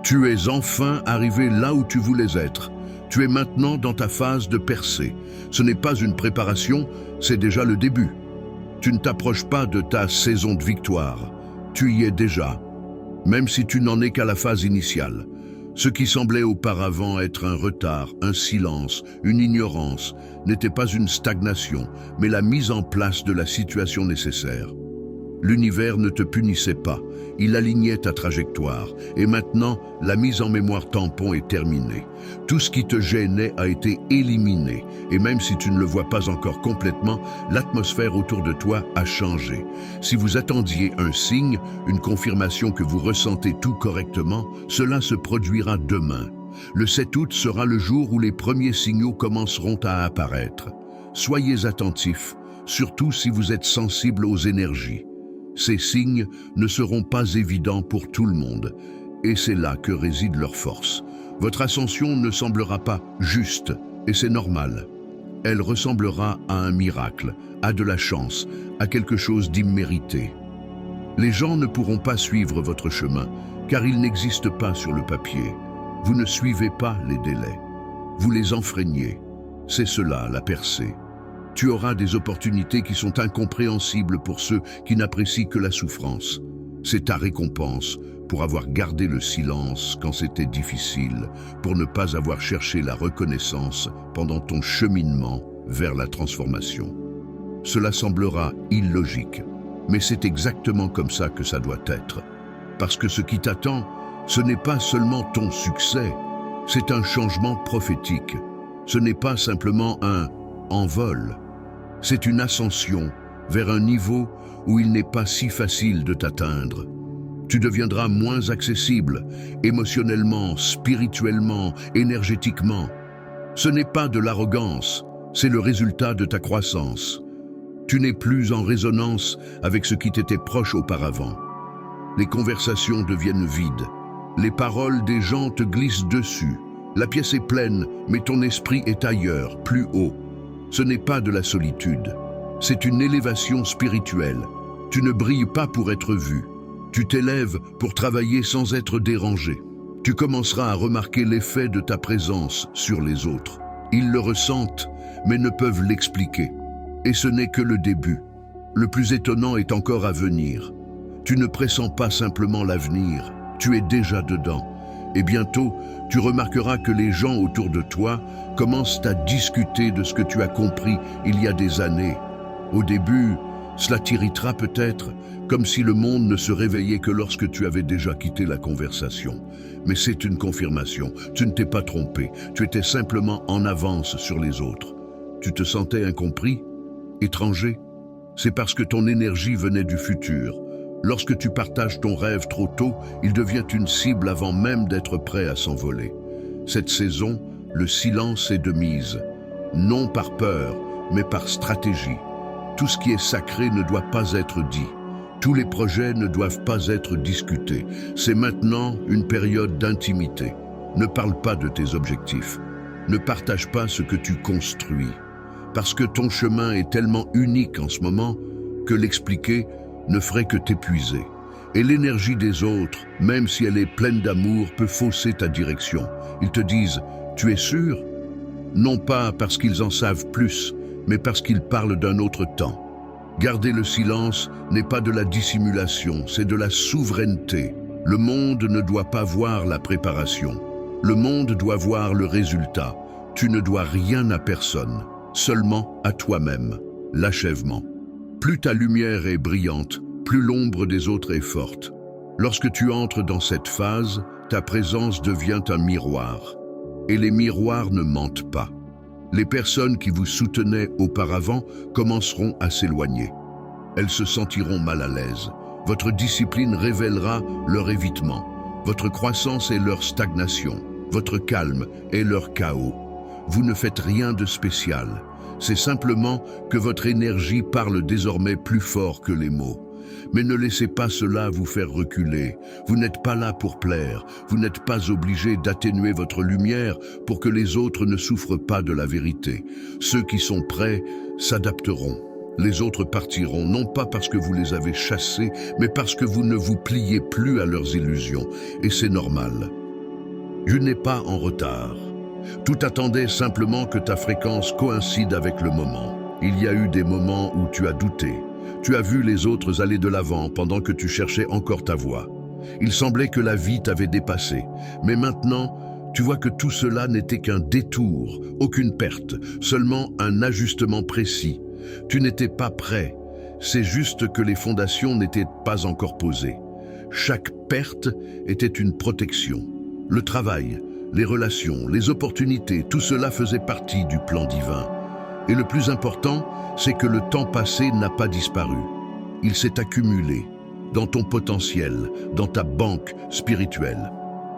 Tu es enfin arrivé là où tu voulais être. Tu es maintenant dans ta phase de percée. Ce n'est pas une préparation, c'est déjà le début. Tu ne t'approches pas de ta saison de victoire. Tu y es déjà, même si tu n'en es qu'à la phase initiale. Ce qui semblait auparavant être un retard, un silence, une ignorance, n'était pas une stagnation, mais la mise en place de la situation nécessaire. L'univers ne te punissait pas, il alignait ta trajectoire. Et maintenant, la mise en mémoire tampon est terminée. Tout ce qui te gênait a été éliminé. Et même si tu ne le vois pas encore complètement, l'atmosphère autour de toi a changé. Si vous attendiez un signe, une confirmation que vous ressentez tout correctement, cela se produira demain. Le 7 août sera le jour où les premiers signaux commenceront à apparaître. Soyez attentifs, surtout si vous êtes sensible aux énergies. Ces signes ne seront pas évidents pour tout le monde, et c'est là que réside leur force. Votre ascension ne semblera pas juste, et c'est normal. Elle ressemblera à un miracle, à de la chance, à quelque chose d'immérité. Les gens ne pourront pas suivre votre chemin, car il n'existe pas sur le papier. Vous ne suivez pas les délais. Vous les enfreignez. C'est cela, la percée. Tu auras des opportunités qui sont incompréhensibles pour ceux qui n'apprécient que la souffrance. C'est ta récompense pour avoir gardé le silence quand c'était difficile, pour ne pas avoir cherché la reconnaissance pendant ton cheminement vers la transformation. Cela semblera illogique, mais c'est exactement comme ça que ça doit être. Parce que ce qui t'attend, ce n'est pas seulement ton succès, c'est un changement prophétique. Ce n'est pas simplement un envol. C'est une ascension vers un niveau où il n'est pas si facile de t'atteindre. Tu deviendras moins accessible, émotionnellement, spirituellement, énergétiquement. Ce n'est pas de l'arrogance, c'est le résultat de ta croissance. Tu n'es plus en résonance avec ce qui t'était proche auparavant. Les conversations deviennent vides. Les paroles des gens te glissent dessus. La pièce est pleine, mais ton esprit est ailleurs, plus haut. Ce n'est pas de la solitude, c'est une élévation spirituelle. Tu ne brilles pas pour être vu. Tu t'élèves pour travailler sans être dérangé. Tu commenceras à remarquer l'effet de ta présence sur les autres. Ils le ressentent, mais ne peuvent l'expliquer. Et ce n'est que le début. Le plus étonnant est encore à venir. Tu ne pressens pas simplement l'avenir, tu es déjà dedans. Et bientôt, tu remarqueras que les gens autour de toi commencent à discuter de ce que tu as compris il y a des années. Au début, cela t'irritera peut-être, comme si le monde ne se réveillait que lorsque tu avais déjà quitté la conversation. Mais c'est une confirmation, tu ne t'es pas trompé, tu étais simplement en avance sur les autres. Tu te sentais incompris, étranger? C'est parce que ton énergie venait du futur. Lorsque tu partages ton rêve trop tôt, il devient une cible avant même d'être prêt à s'envoler. Cette saison, le silence est de mise, non par peur, mais par stratégie. Tout ce qui est sacré ne doit pas être dit. Tous les projets ne doivent pas être discutés. C'est maintenant une période d'intimité. Ne parle pas de tes objectifs. Ne partage pas ce que tu construis. Parce que ton chemin est tellement unique en ce moment que l'expliquer ne ferait que t'épuiser. Et l'énergie des autres, même si elle est pleine d'amour, peut fausser ta direction. Ils te disent « Tu es sûr ?» Non pas parce qu'ils en savent plus, mais parce qu'ils parlent d'un autre temps. Garder le silence n'est pas de la dissimulation, c'est de la souveraineté. Le monde ne doit pas voir la préparation. Le monde doit voir le résultat. Tu ne dois rien à personne, seulement à toi-même, l'achèvement. Plus ta lumière est brillante, plus l'ombre des autres est forte. Lorsque tu entres dans cette phase, ta présence devient un miroir. Et les miroirs ne mentent pas. Les personnes qui vous soutenaient auparavant commenceront à s'éloigner. Elles se sentiront mal à l'aise. Votre discipline révélera leur évitement. Votre croissance est leur stagnation. Votre calme est leur chaos. Vous ne faites rien de spécial. C'est simplement que votre énergie parle désormais plus fort que les mots. Mais ne laissez pas cela vous faire reculer. Vous n'êtes pas là pour plaire. Vous n'êtes pas obligé d'atténuer votre lumière pour que les autres ne souffrent pas de la vérité. Ceux qui sont prêts s'adapteront. Les autres partiront, non pas parce que vous les avez chassés, mais parce que vous ne vous pliez plus à leurs illusions. Et c'est normal. Tu n'es pas en retard. Tout attendait simplement que ta fréquence coïncide avec le moment. Il y a eu des moments où tu as douté. Tu as vu les autres aller de l'avant pendant que tu cherchais encore ta voie. Il semblait que la vie t'avait dépassé. Mais maintenant, tu vois que tout cela n'était qu'un détour, aucune perte, seulement un ajustement précis. Tu n'étais pas prêt. C'est juste que les fondations n'étaient pas encore posées. Chaque perte était une protection. Le travail, les relations, les opportunités, tout cela faisait partie du plan divin. Et le plus important, c'est que le temps passé n'a pas disparu. Il s'est accumulé dans ton potentiel, dans ta banque spirituelle.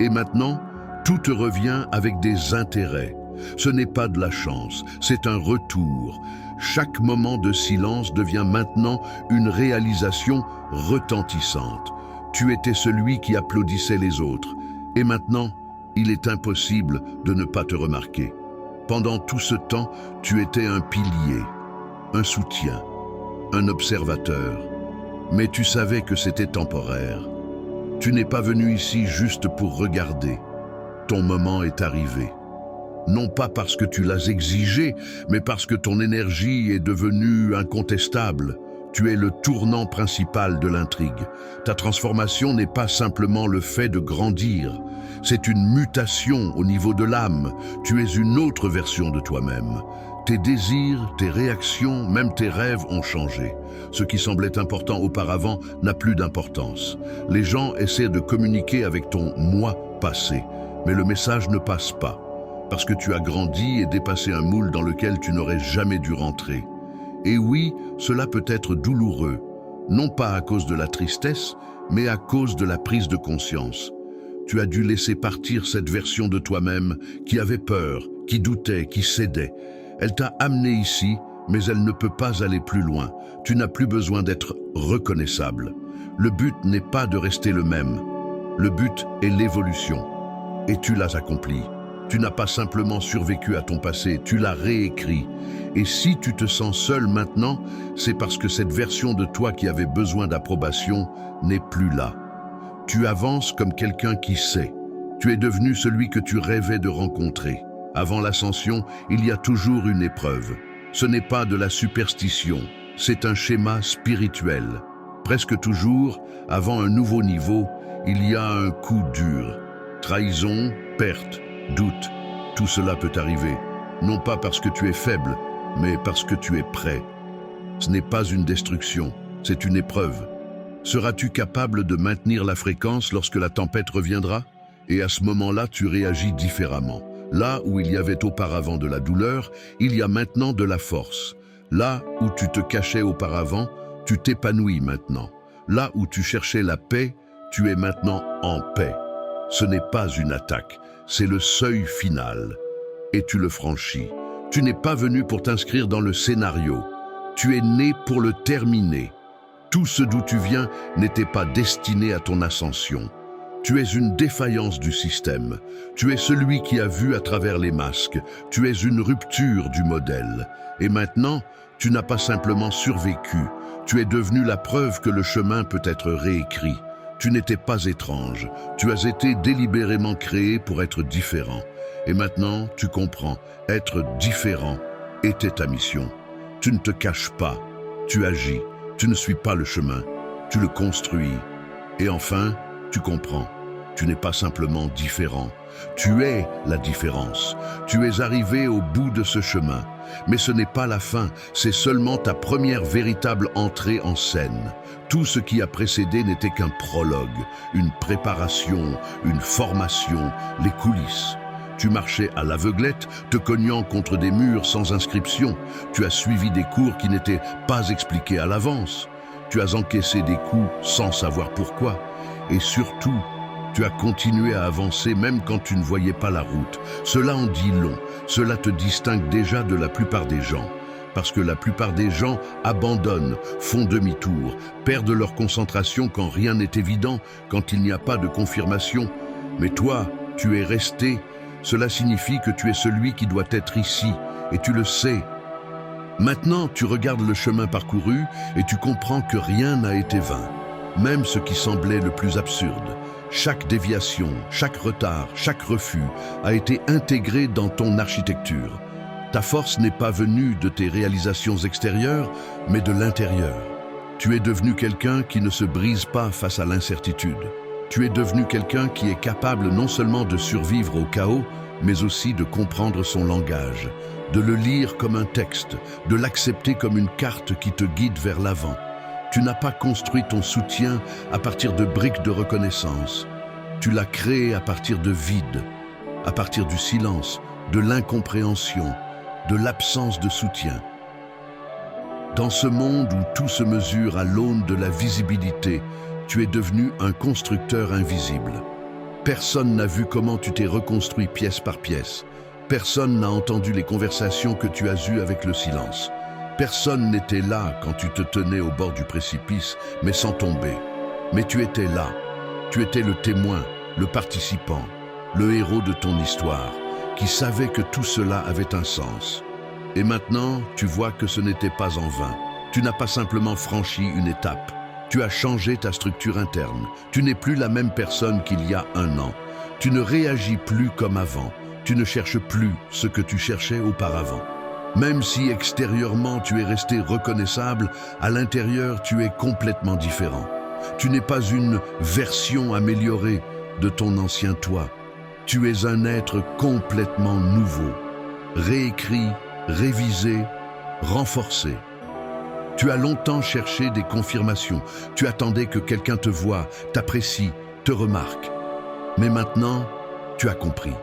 Et maintenant, tout te revient avec des intérêts. Ce n'est pas de la chance, c'est un retour. Chaque moment de silence devient maintenant une réalisation retentissante. Tu étais celui qui applaudissait les autres. Et maintenant, il est impossible de ne pas te remarquer. Pendant tout ce temps, tu étais un pilier, un soutien, un observateur. Mais tu savais que c'était temporaire. Tu n'es pas venu ici juste pour regarder. Ton moment est arrivé. Non pas parce que tu l'as exigé, mais parce que ton énergie est devenue incontestable. Tu es le tournant principal de l'intrigue. Ta transformation n'est pas simplement le fait de grandir. C'est une mutation au niveau de l'âme. Tu es une autre version de toi-même. Tes désirs, tes réactions, même tes rêves ont changé. Ce qui semblait important auparavant n'a plus d'importance. Les gens essaient de communiquer avec ton moi passé, mais le message ne passe pas. Parce que tu as grandi et dépassé un moule dans lequel tu n'aurais jamais dû rentrer. Et oui, cela peut être douloureux, non pas à cause de la tristesse, mais à cause de la prise de conscience. Tu as dû laisser partir cette version de toi-même qui avait peur, qui doutait, qui cédait. Elle t'a amené ici, mais elle ne peut pas aller plus loin. Tu n'as plus besoin d'être reconnaissable. Le but n'est pas de rester le même. Le but est l'évolution. Et tu l'as accompli. Tu n'as pas simplement survécu à ton passé, tu l'as réécrit. Et si tu te sens seul maintenant, c'est parce que cette version de toi qui avait besoin d'approbation n'est plus là. Tu avances comme quelqu'un qui sait. Tu es devenu celui que tu rêvais de rencontrer. Avant l'ascension, il y a toujours une épreuve. Ce n'est pas de la superstition, c'est un schéma spirituel. Presque toujours, avant un nouveau niveau, il y a un coup dur. Trahison, perte, doute, tout cela peut arriver. Non pas parce que tu es faible, mais parce que tu es prêt. Ce n'est pas une destruction, c'est une épreuve. Seras-tu capable de maintenir la fréquence lorsque la tempête reviendra? Et à ce moment-là, tu réagis différemment. Là où il y avait auparavant de la douleur, il y a maintenant de la force. Là où tu te cachais auparavant, tu t'épanouis maintenant. Là où tu cherchais la paix, tu es maintenant en paix. Ce n'est pas une attaque, c'est le seuil final. Et tu le franchis. Tu n'es pas venu pour t'inscrire dans le scénario. Tu es né pour le terminer. Tout ce d'où tu viens n'était pas destiné à ton ascension. Tu es une défaillance du système. Tu es celui qui a vu à travers les masques. Tu es une rupture du modèle. Et maintenant, tu n'as pas simplement survécu. Tu es devenu la preuve que le chemin peut être réécrit. Tu n'étais pas étrange. Tu as été délibérément créé pour être différent. Et maintenant, tu comprends, être différent était ta mission. Tu ne te caches pas. Tu agis. Tu ne suis pas le chemin. Tu le construis. Et enfin, tu comprends. Tu n'es pas simplement différent. Tu es la différence. Tu es arrivé au bout de ce chemin. Mais ce n'est pas la fin, c'est seulement ta première véritable entrée en scène. Tout ce qui a précédé n'était qu'un prologue, une préparation, une formation, les coulisses. Tu marchais à l'aveuglette, te cognant contre des murs sans inscription. Tu as suivi des cours qui n'étaient pas expliqués à l'avance. Tu as encaissé des coups sans savoir pourquoi. Et surtout, tu as continué à avancer même quand tu ne voyais pas la route. Cela en dit long. Cela te distingue déjà de la plupart des gens. Parce que la plupart des gens abandonnent, font demi-tour, perdent leur concentration quand rien n'est évident, quand il n'y a pas de confirmation. Mais toi, tu es resté. Cela signifie que tu es celui qui doit être ici, et tu le sais. Maintenant, tu regardes le chemin parcouru et tu comprends que rien n'a été vain. Même ce qui semblait le plus absurde. Chaque déviation, chaque retard, chaque refus a été intégré dans ton architecture. Ta force n'est pas venue de tes réalisations extérieures, mais de l'intérieur. Tu es devenu quelqu'un qui ne se brise pas face à l'incertitude. Tu es devenu quelqu'un qui est capable non seulement de survivre au chaos, mais aussi de comprendre son langage, de le lire comme un texte, de l'accepter comme une carte qui te guide vers l'avant. Tu n'as pas construit ton soutien à partir de briques de reconnaissance. Tu l'as créé à partir de vide, à partir du silence, de l'incompréhension, de l'absence de soutien. Dans ce monde où tout se mesure à l'aune de la visibilité, tu es devenu un constructeur invisible. Personne n'a vu comment tu t'es reconstruit pièce par pièce. Personne n'a entendu les conversations que tu as eues avec le silence. Personne n'était là quand tu te tenais au bord du précipice, mais sans tomber. Mais tu étais là. Tu étais le témoin, le participant, le héros de ton histoire, qui savait que tout cela avait un sens. Et maintenant, tu vois que ce n'était pas en vain. Tu n'as pas simplement franchi une étape. Tu as changé ta structure interne. Tu n'es plus la même personne qu'il y a un an. Tu ne réagis plus comme avant. Tu ne cherches plus ce que tu cherchais auparavant. Même si extérieurement tu es resté reconnaissable, à l'intérieur tu es complètement différent. Tu n'es pas une version améliorée de ton ancien toi. Tu es un être complètement nouveau, réécrit, révisé, renforcé. Tu as longtemps cherché des confirmations. Tu attendais que quelqu'un te voie, t'apprécie, te remarque. Mais maintenant, tu as compris.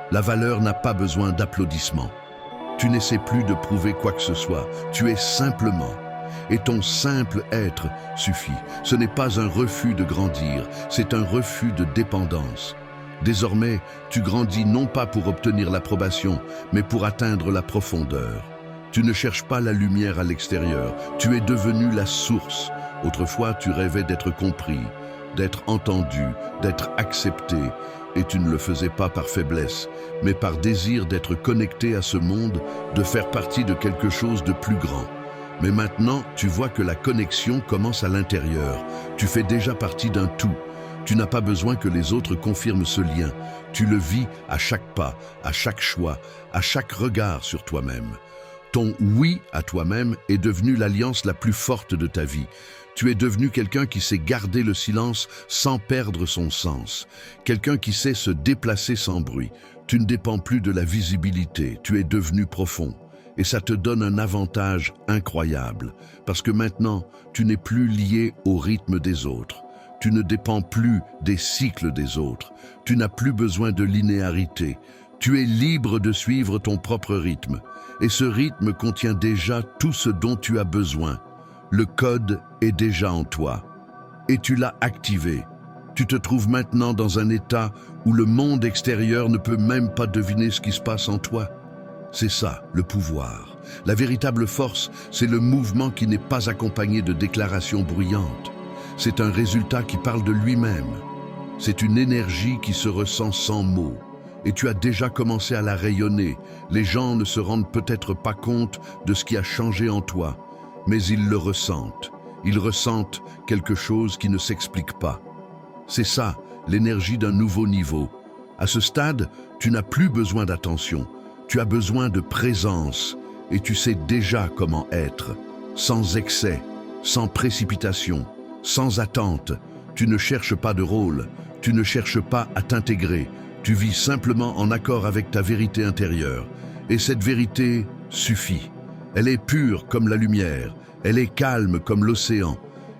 La valeur n'a pas besoin d'applaudissements. Tu n'essaies plus de prouver quoi que ce soit. Tu es simplement. Et ton simple être suffit. Ce n'est pas un refus de grandir, c'est un refus de dépendance. Désormais, tu grandis non pas pour obtenir l'approbation, mais pour atteindre la profondeur. Tu ne cherches pas la lumière à l'extérieur, tu es devenu la source. Autrefois, tu rêvais d'être compris, d'être entendu, d'être accepté, et tu ne le faisais pas par faiblesse, mais par désir d'être connecté à ce monde, de faire partie de quelque chose de plus grand. Mais maintenant, tu vois que la connexion commence à l'intérieur. Tu fais déjà partie d'un tout. Tu n'as pas besoin que les autres confirment ce lien. Tu le vis à chaque pas, à chaque choix, à chaque regard sur toi-même. Ton oui à toi-même est devenu l'alliance la plus forte de ta vie. Tu es devenu quelqu'un qui sait garder le silence sans perdre son sens. Quelqu'un qui sait se déplacer sans bruit. Tu ne dépends plus de la visibilité, tu es devenu profond. Et ça te donne un avantage incroyable, parce que maintenant, tu n'es plus lié au rythme des autres. Tu ne dépends plus des cycles des autres. Tu n'as plus besoin de linéarité. Tu es libre de suivre ton propre rythme. Et ce rythme contient déjà tout ce dont tu as besoin. Le code est déjà en toi. Et tu l'as activé. Tu te trouves maintenant dans un état où le monde extérieur ne peut même pas deviner ce qui se passe en toi. C'est ça, le pouvoir. La véritable force, c'est le mouvement qui n'est pas accompagné de déclarations bruyantes. C'est un résultat qui parle de lui-même. C'est une énergie qui se ressent sans mots. Et tu as déjà commencé à la rayonner. Les gens ne se rendent peut-être pas compte de ce qui a changé en toi, mais ils le ressentent. Ils ressentent quelque chose qui ne s'explique pas. C'est ça, l'énergie d'un nouveau niveau. À ce stade, tu n'as plus besoin d'attention. Tu as besoin de présence et tu sais déjà comment être, sans excès, sans précipitation, sans attente. Tu ne cherches pas de rôle, tu ne cherches pas à t'intégrer, tu vis simplement en accord avec ta vérité intérieure. Et cette vérité suffit. Elle est pure comme la lumière, elle est calme comme l'océan.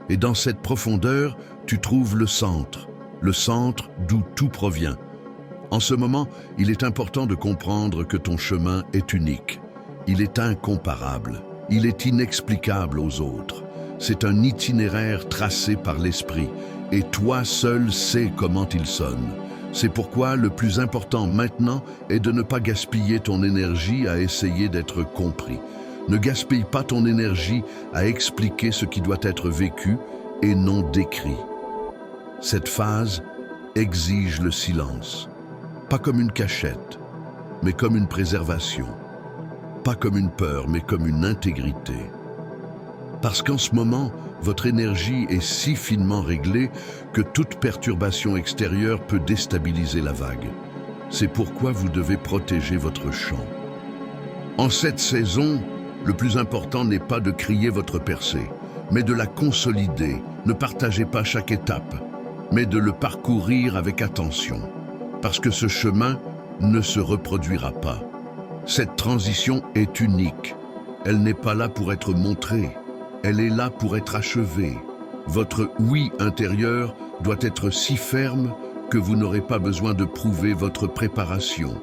Et dans cette profondeur, tu trouves le centre d'où tout provient. En ce moment, il est important de comprendre que ton chemin est unique. Il est incomparable. Il est inexplicable aux autres. C'est un itinéraire tracé par l'esprit. Et toi seul sais comment il sonne. C'est pourquoi le plus important maintenant est de ne pas gaspiller ton énergie à essayer d'être compris. Ne gaspille pas ton énergie à expliquer ce qui doit être vécu et non décrit. Cette phase exige le silence. Pas comme une cachette, mais comme une préservation. Pas comme une peur, mais comme une intégrité. Parce qu'en ce moment, votre énergie est si finement réglée que toute perturbation extérieure peut déstabiliser la vague. C'est pourquoi vous devez protéger votre champ. En cette saison, le plus important n'est pas de crier votre percée, mais de la consolider. Ne partagez pas chaque étape, mais de le parcourir avec attention. Parce que ce chemin ne se reproduira pas. Cette transition est unique. Elle n'est pas là pour être montrée. Elle est là pour être achevée. Votre oui intérieur doit être si ferme que vous n'aurez pas besoin de prouver votre préparation.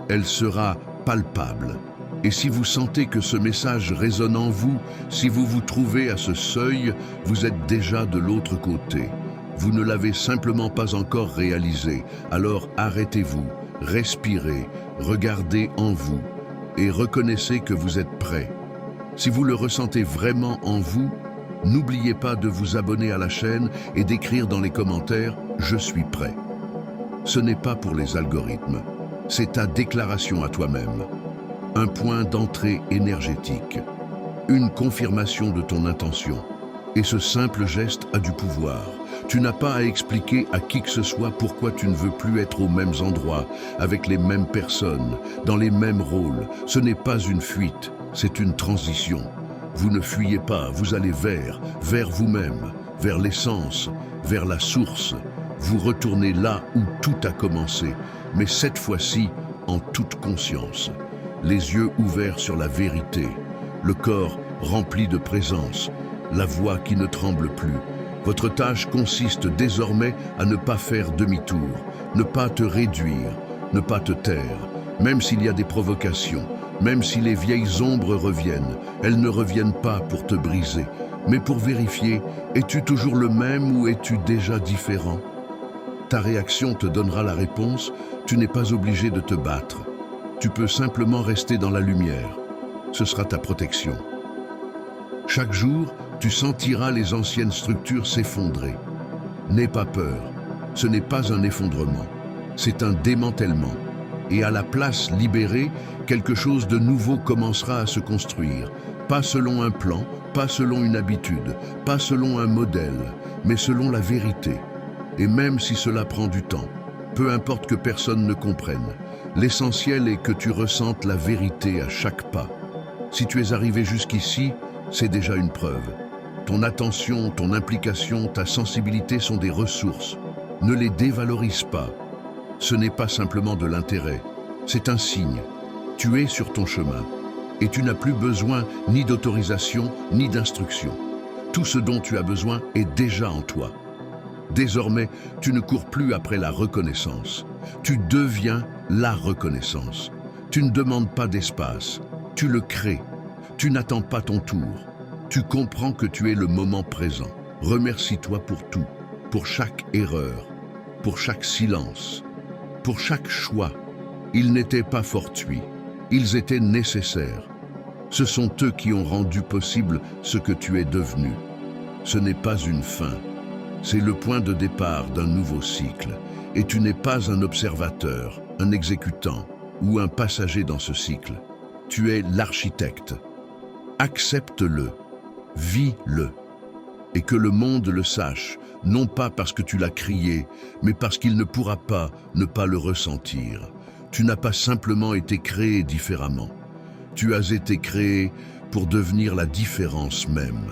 Elle sera palpable. Et si vous sentez que ce message résonne en vous, si vous vous trouvez à ce seuil, vous êtes déjà de l'autre côté. Vous ne l'avez simplement pas encore réalisé. Alors arrêtez-vous, respirez, regardez en vous et reconnaissez que vous êtes prêt. Si vous le ressentez vraiment en vous, n'oubliez pas de vous abonner à la chaîne et d'écrire dans les commentaires « Je suis prêt ». Ce n'est pas pour les algorithmes, c'est ta déclaration à toi-même. Un point d'entrée énergétique, une confirmation de ton intention. Et ce simple geste a du pouvoir. Tu n'as pas à expliquer à qui que ce soit pourquoi tu ne veux plus être aux mêmes endroits, avec les mêmes personnes, dans les mêmes rôles. Ce n'est pas une fuite, c'est une transition. Vous ne fuyez pas, vous allez vers vous-même, vers l'essence, vers la source. Vous retournez là où tout a commencé, mais cette fois-ci en toute conscience. Les yeux ouverts sur la vérité, le corps rempli de présence, la voix qui ne tremble plus. Votre tâche consiste désormais à ne pas faire demi-tour, ne pas te réduire, ne pas te taire. Même s'il y a des provocations, même si les vieilles ombres reviennent, elles ne reviennent pas pour te briser, mais pour vérifier, es-tu toujours le même ou es-tu déjà différent? Ta réaction te donnera la réponse, tu n'es pas obligé de te battre. Tu peux simplement rester dans la lumière. Ce sera ta protection. Chaque jour, tu sentiras les anciennes structures s'effondrer. N'aie pas peur. Ce n'est pas un effondrement. C'est un démantèlement. Et à la place libérée, quelque chose de nouveau commencera à se construire. Pas selon un plan, pas selon une habitude, pas selon un modèle, mais selon la vérité. Et même si cela prend du temps, peu importe que personne ne comprenne, l'essentiel est que tu ressentes la vérité à chaque pas. Si tu es arrivé jusqu'ici, c'est déjà une preuve. Ton attention, ton implication, ta sensibilité sont des ressources. Ne les dévalorise pas. Ce n'est pas simplement de l'intérêt, c'est un signe. Tu es sur ton chemin et tu n'as plus besoin ni d'autorisation ni d'instruction. Tout ce dont tu as besoin est déjà en toi. Désormais, tu ne cours plus après la reconnaissance. Tu deviens la reconnaissance. Tu ne demandes pas d'espace, tu le crées. Tu n'attends pas ton tour. Tu comprends que tu es le moment présent. Remercie-toi pour tout, pour chaque erreur, pour chaque silence, pour chaque choix. Ils n'étaient pas fortuits, ils étaient nécessaires. Ce sont eux qui ont rendu possible ce que tu es devenu. Ce n'est pas une fin. C'est le point de départ d'un nouveau cycle. Et tu n'es pas un observateur, un exécutant ou un passager dans ce cycle. Tu es l'architecte. Accepte-le, vis-le. Et que le monde le sache, non pas parce que tu l'as crié, mais parce qu'il ne pourra pas ne pas le ressentir. Tu n'as pas simplement été créé différemment. Tu as été créé pour devenir la différence même.